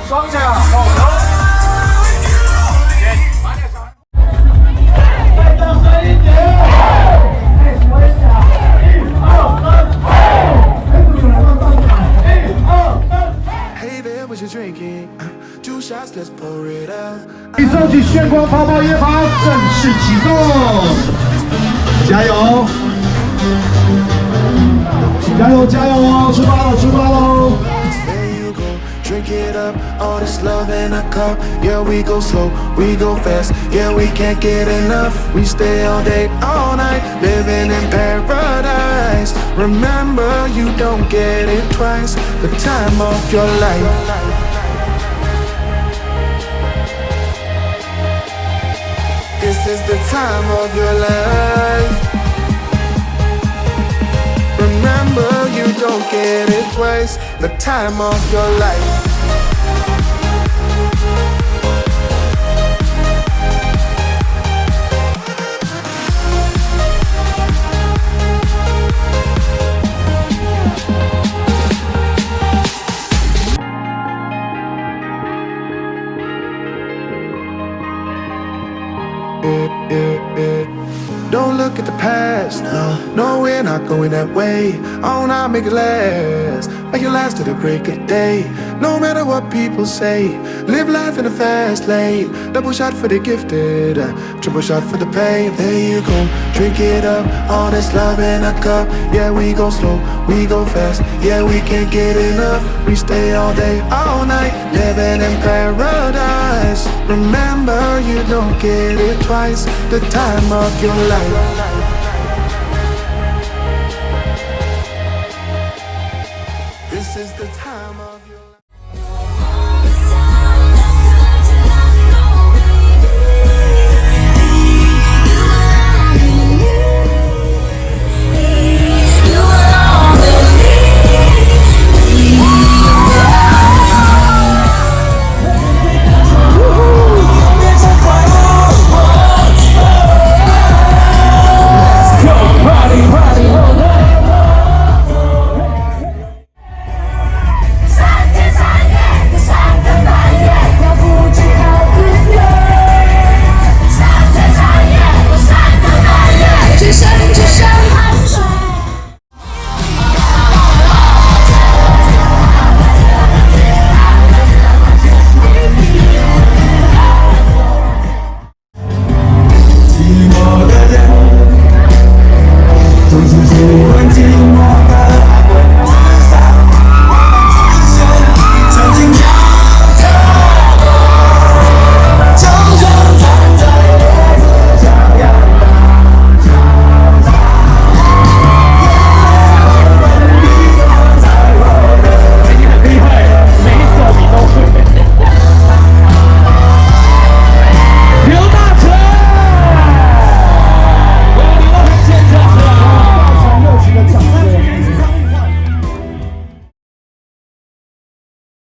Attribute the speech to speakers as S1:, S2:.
S1: 双脚后头。再大声一点！我也想。
S2: Hey there, what you drinking? 2 shots, let's pour it out.
S1: VISOGE 炫光泡泡夜跑正式启动，加油！加油加油哦！出发了出发喽！
S2: There you go, drink it up, all this love in a cup. Yeah, we go slow, we go fast. Yeah, we can't get enough. We stay all day, all night, living in paradise. Remember, you don't get it twice. The time of your life. This is the time of your life. Remember, you don't get it twice. The time of your life. Don't look at the past, no, we're not going that way. Oh, now make it last, make it last to the break of day. No matter what people say, live life in a fast lane. Double shot for the gifted, triple shot for the pain. There you go, drink it up, all this love in a cup. Yeah, we go slow, we go fast. Yeah, we can't get enough. We stay all day, all night, living in paradise. Remember, you don't get it twice. The time of your life. This is the time of your